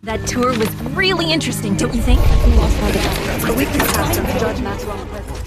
That tour was really interesting, don't you think? A week has passed and the judge Maxwell on purpose.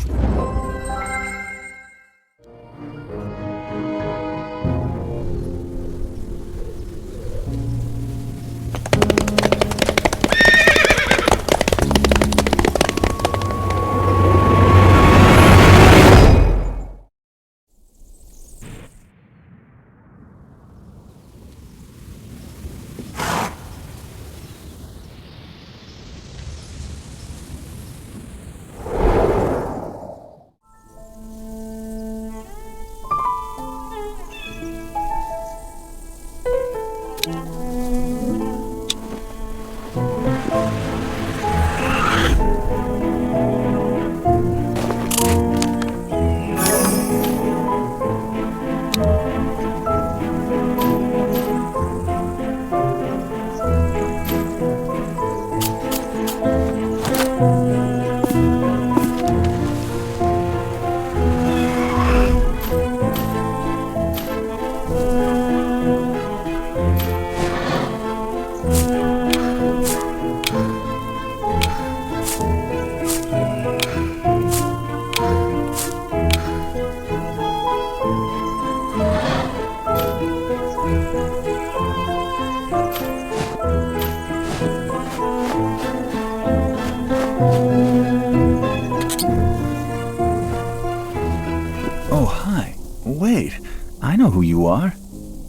Wait, I know who you are.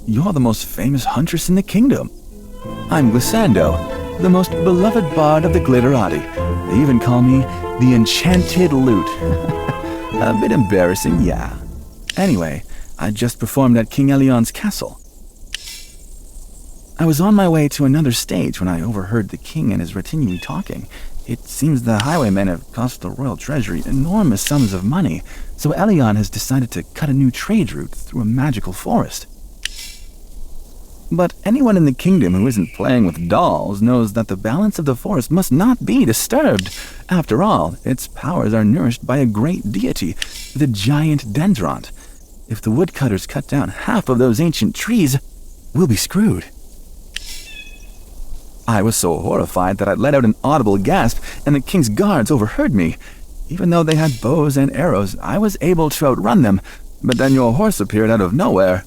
You're the most famous huntress in the kingdom. I'm Glissando, the most beloved bard of the Glitterati. They even call me the Enchanted Lute. A bit embarrassing, yeah. Anyway, I just performed at King Elion's castle. I was on my way to another stage when I overheard the king and his retinue talking. It seems the highwaymen have cost the royal treasury enormous sums of money, so Elion has decided to cut a new trade route through a magical forest. But anyone in the kingdom who isn't playing with dolls knows that the balance of the forest must not be disturbed. After all, its powers are nourished by a great deity, the giant Dendront. If the woodcutters cut down half of those ancient trees, we'll be screwed. I was so horrified that I let out an audible gasp, and the king's guards overheard me. Even though they had bows and arrows, I was able to outrun them, but then your horse appeared out of nowhere.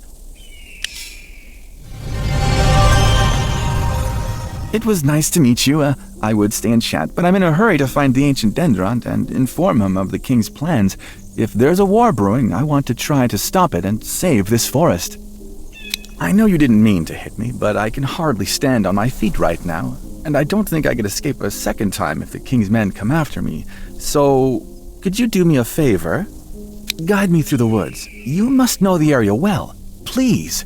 It was nice to meet you. I would stay and chat, but I'm in a hurry to find the ancient Dendront and inform him of the king's plans. If there's a war brewing, I want to try to stop it and save this forest. I know you didn't mean to hit me, but I can hardly stand on my feet right now, and I don't think I could escape a second time if the king's men come after me. So, could you do me a favor? Guide me through the woods. You must know the area well. Please.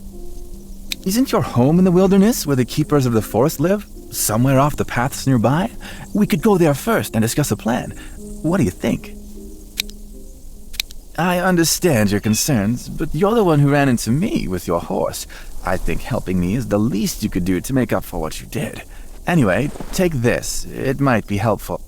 Isn't your home in the wilderness where the keepers of the forest live? Somewhere off the paths nearby? We could go there first and discuss a plan. What do you think? I understand your concerns, but you're the one who ran into me with your horse. I think helping me is the least you could do to make up for what you did. Anyway, take this. It might be helpful.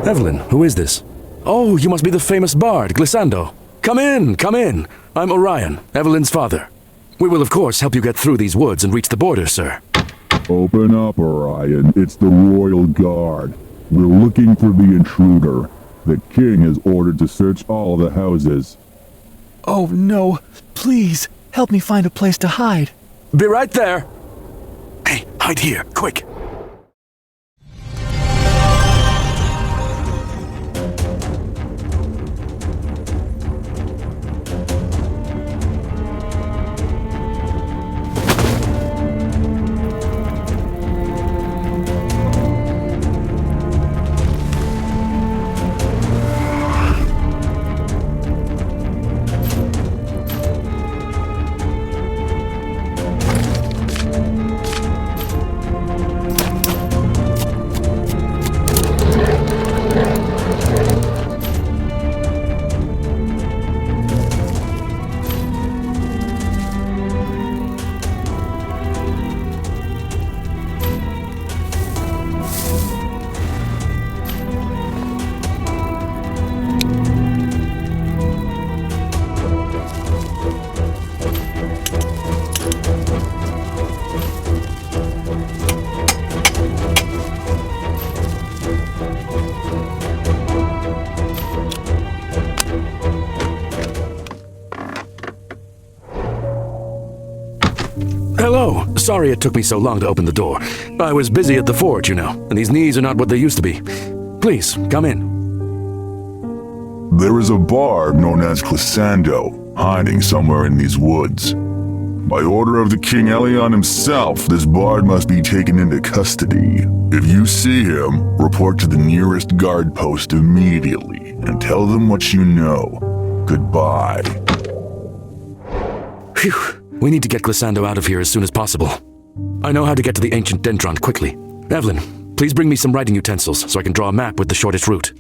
Evelyn, who is this? Oh, you must be the famous bard, Glissando. Come in, come in. I'm Orion, Evelyn's father. We will, of course, help you get through these woods and reach the border, sir. Open up, Orion. It's the Royal Guard. We're looking for the intruder. The king has ordered to search all the houses. Oh no, please, help me find a place to hide. Be right there. Hey, hide here, quick. Hello. Sorry it took me so long to open the door. I was busy at the forge, you know, and these knees are not what they used to be. Please, come in. There is a bard known as Glissando, hiding somewhere in these woods. By order of the King Elion himself, this bard must be taken into custody. If you see him, report to the nearest guard post immediately, and tell them what you know. Goodbye. Phew. We need to get Glissando out of here as soon as possible. I know how to get to the ancient Dendron quickly. Evelyn, please bring me some writing utensils so I can draw a map with the shortest route.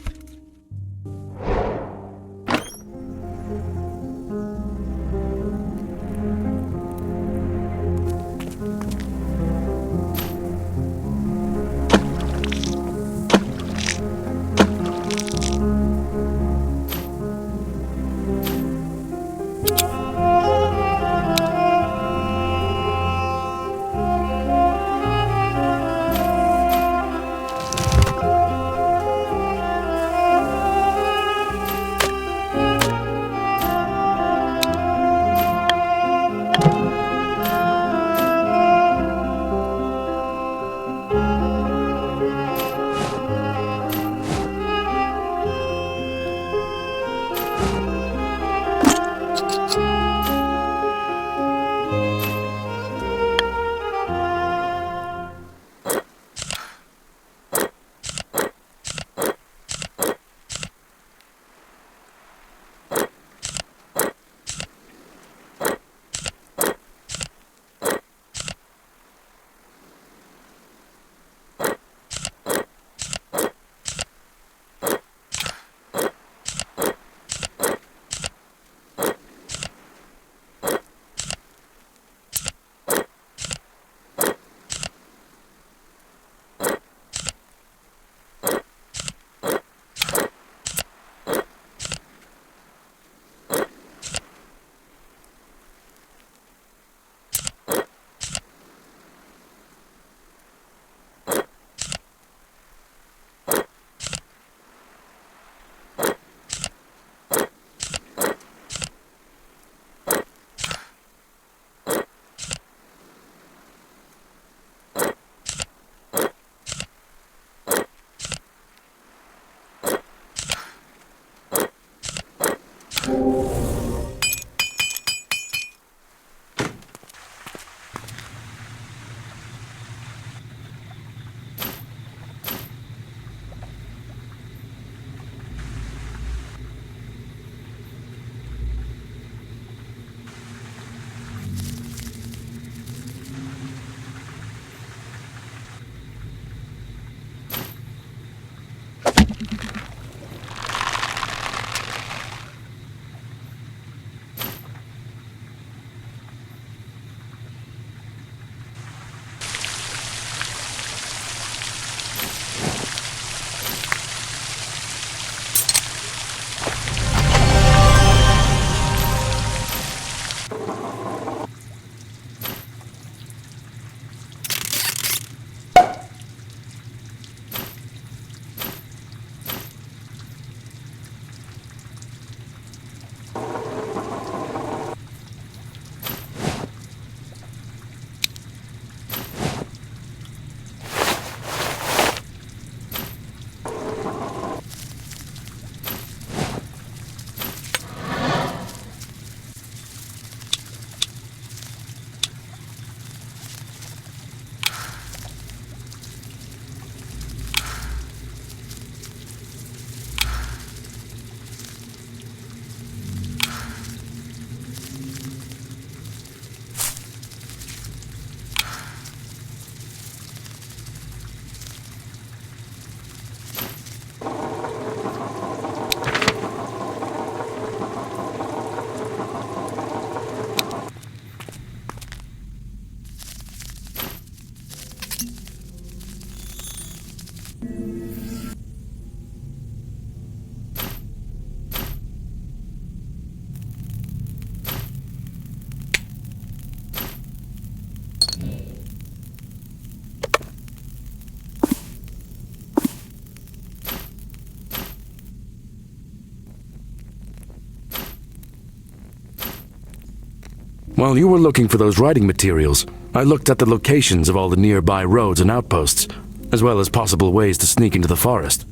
While you were looking for those writing materials, I looked at the locations of all the nearby roads and outposts, as well as possible ways to sneak into the forest.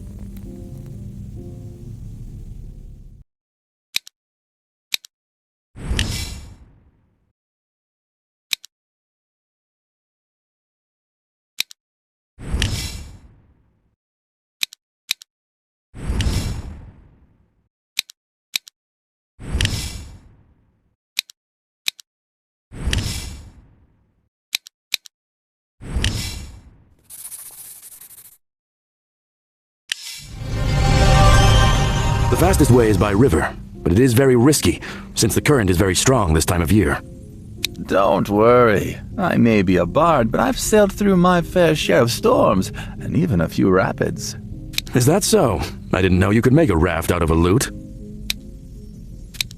The fastest way is by river, but it is very risky, since the current is very strong this time of year. Don't worry. I may be a bard, but I've sailed through my fair share of storms, and even a few rapids. Is that so? I didn't know you could make a raft out of a lute.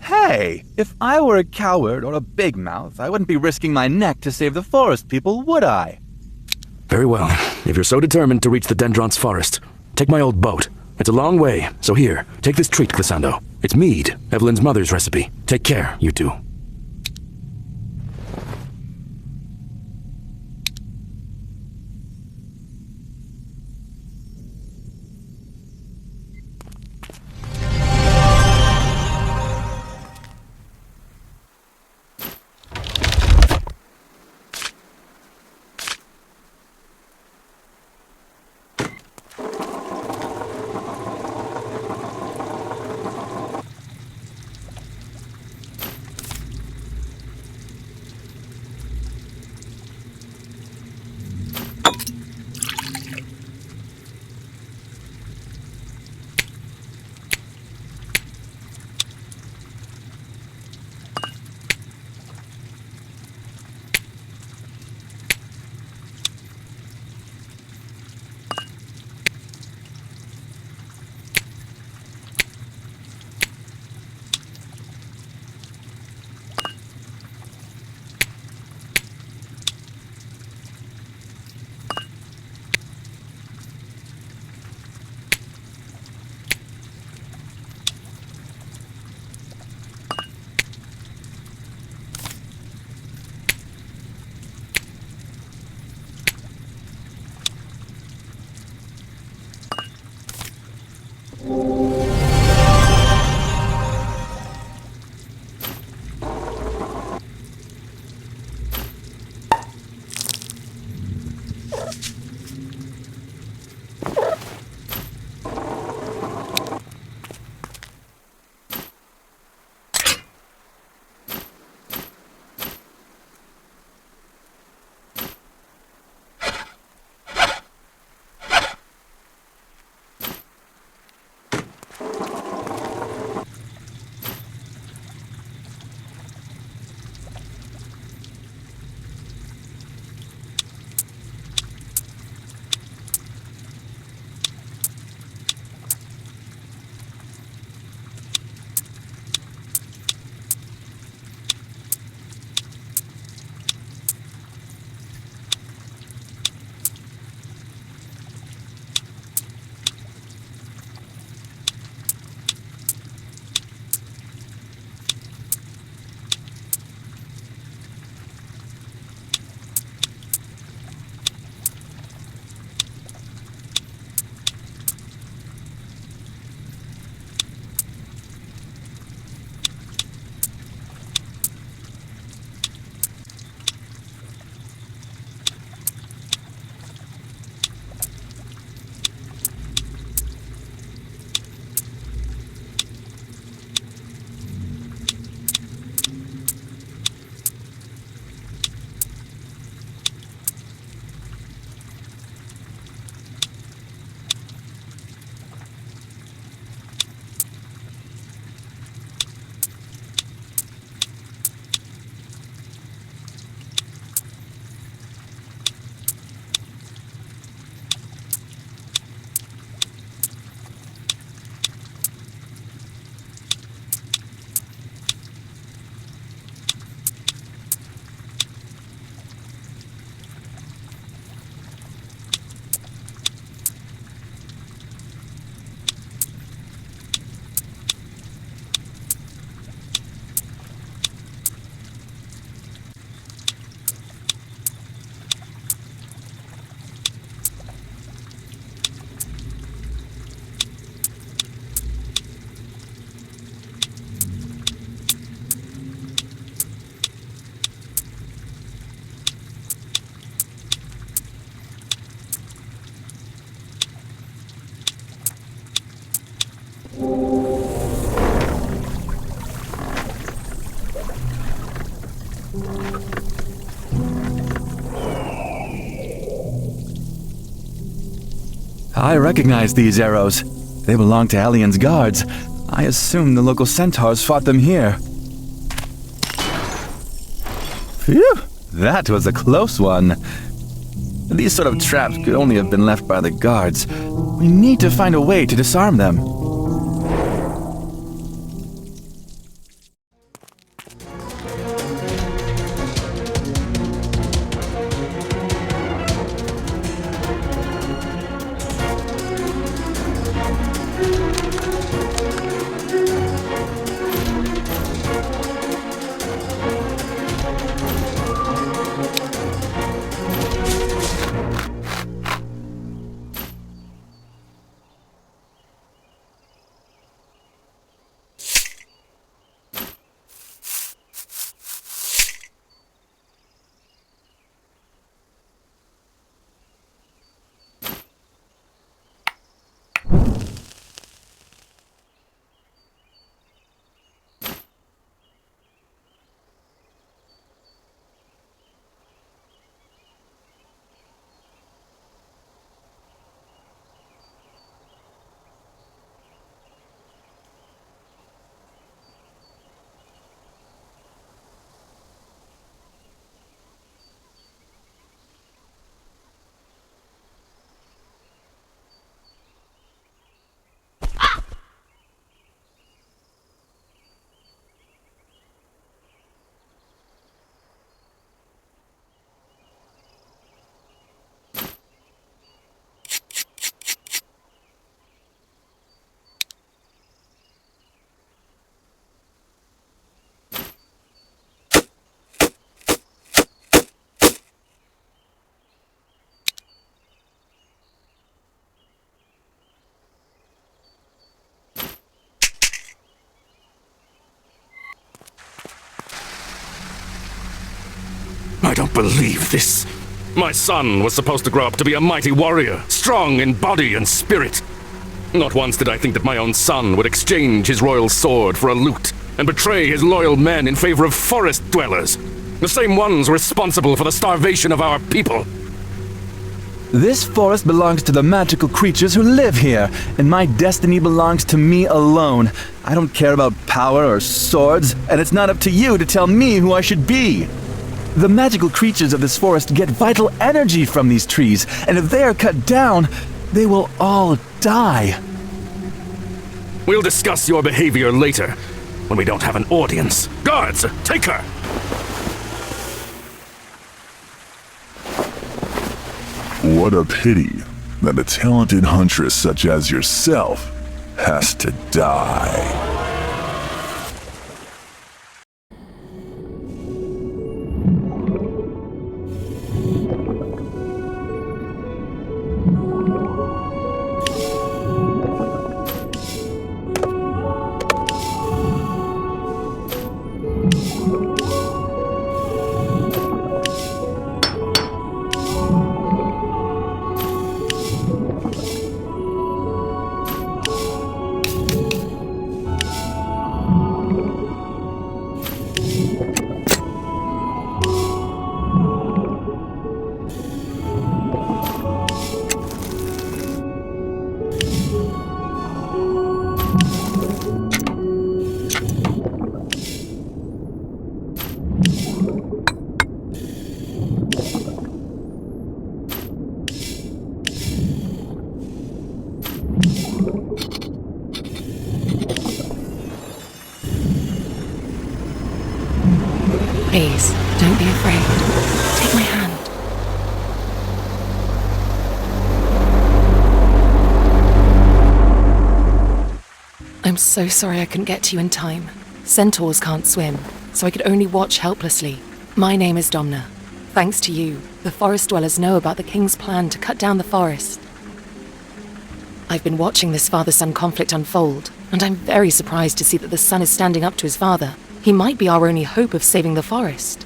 Hey, if I were a coward or a big mouth, I wouldn't be risking my neck to save the forest people, would I? Very well. If you're so determined to reach the Dendron's forest, take my old boat. It's a long way, so here, take this treat, Glissando. It's mead, Evelyn's mother's recipe. Take care, you two. I recognize these arrows. They belong to Elian's guards. I assume the local centaurs fought them here. Phew! That was a close one. These sort of traps could only have been left by the guards. We need to find a way to disarm them. I don't believe this. My son was supposed to grow up to be a mighty warrior, strong in body and spirit. Not once did I think that my own son would exchange his royal sword for a lute and betray his loyal men in favor of forest dwellers, the same ones responsible for the starvation of our people. This forest belongs to the magical creatures who live here, and my destiny belongs to me alone. I don't care about power or swords, and it's not up to you to tell me who I should be. The magical creatures of this forest get vital energy from these trees, and if they are cut down, they will all die. We'll discuss your behavior later, when we don't have an audience. Guards, take her! What a pity that a talented huntress such as yourself has to die. Please, don't be afraid. Take my hand. I'm so sorry I couldn't get to you in time. Centaurs can't swim, so I could only watch helplessly. My name is Domna. Thanks to you, the forest dwellers know about the king's plan to cut down the forest. I've been watching this father-son conflict unfold, and I'm very surprised to see that the son is standing up to his father. He might be our only hope of saving the forest.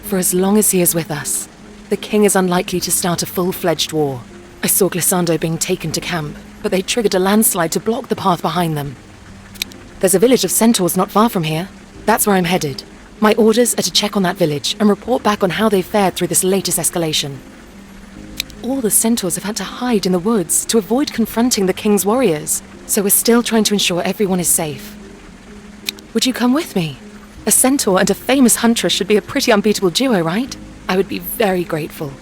For as long as he is with us, the king is unlikely to start a full-fledged war. I saw Glissando being taken to camp, but they triggered a landslide to block the path behind them. There's a village of centaurs not far from here. That's where I'm headed. My orders are to check on that village and report back on how they fared through this latest escalation. All the centaurs have had to hide in the woods to avoid confronting the king's warriors, so we're still trying to ensure everyone is safe. Would you come with me? A centaur and a famous huntress should be a pretty unbeatable duo, right? I would be very grateful.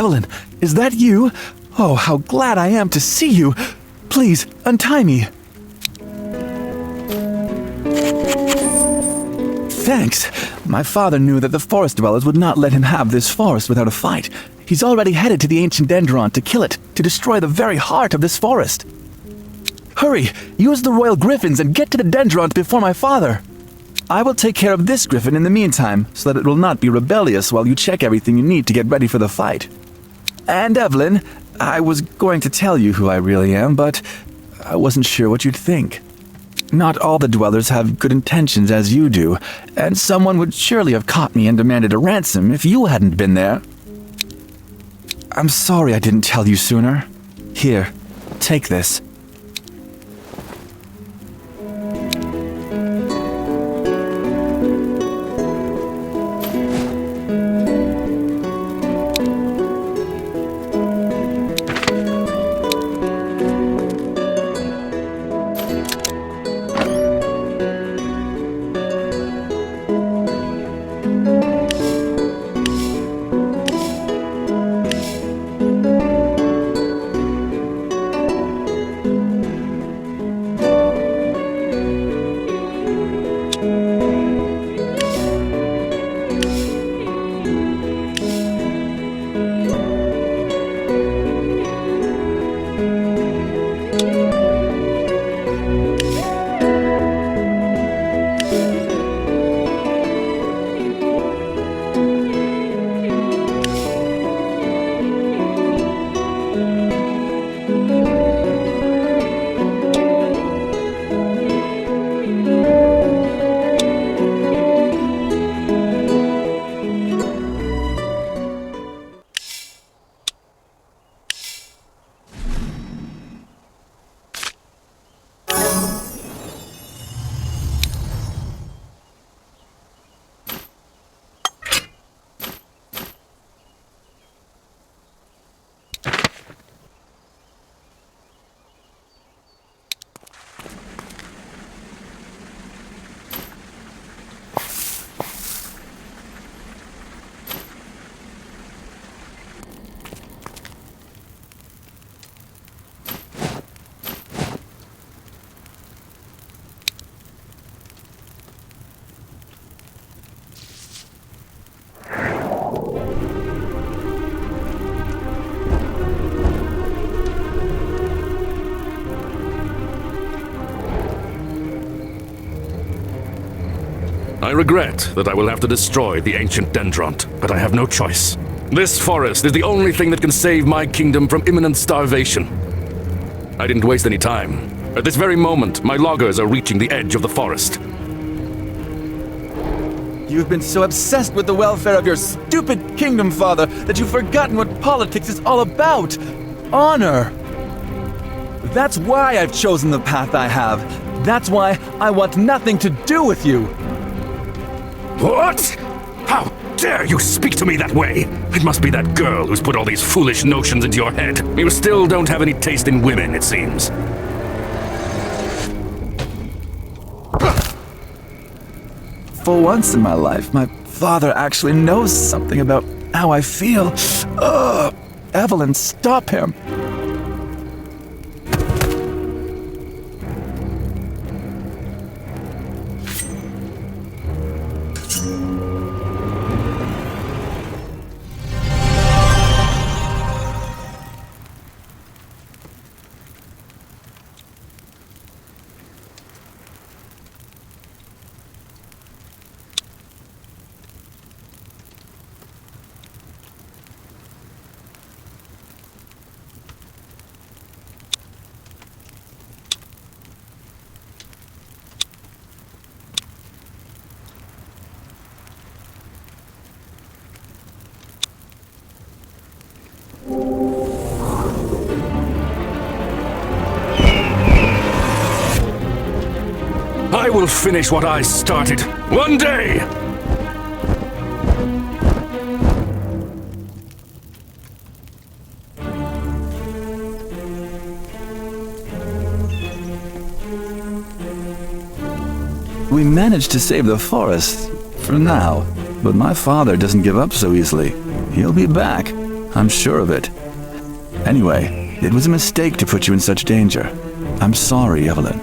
Evelyn, is that you? Oh, how glad I am to see you. Please, untie me. Thanks. My father knew that the forest dwellers would not let him have this forest without a fight. He's already headed to the ancient dendron to kill it, to destroy the very heart of this forest. Hurry! Use the royal griffins and get to the dendron before my father. I will take care of this griffin in the meantime, so that it will not be rebellious while you check everything you need to get ready for the fight. And Evelyn, I was going to tell you who I really am, but I wasn't sure what you'd think. Not all the dwellers have good intentions as you do, and someone would surely have caught me and demanded a ransom if you hadn't been there. I'm sorry I didn't tell you sooner. Here, take this. I regret that I will have to destroy the ancient dendron, but I have no choice. This forest is the only thing that can save my kingdom from imminent starvation. I didn't waste any time. At this very moment, my loggers are reaching the edge of the forest. You've been so obsessed with the welfare of your stupid kingdom, father, that you've forgotten what politics is all about. Honor. That's why I've chosen the path I have. That's why I want nothing to do with you. What? How dare you speak to me that way? It must be that girl who's put all these foolish notions into your head. You still don't have any taste in women, it seems. For once in my life, my father actually knows something about how I feel. Ugh! Evelyn, stop him! I will finish what I started. One day! We managed to save the forest, for now. But my father doesn't give up so easily. He'll be back. I'm sure of it. Anyway, it was a mistake to put you in such danger. I'm sorry, Evelyn.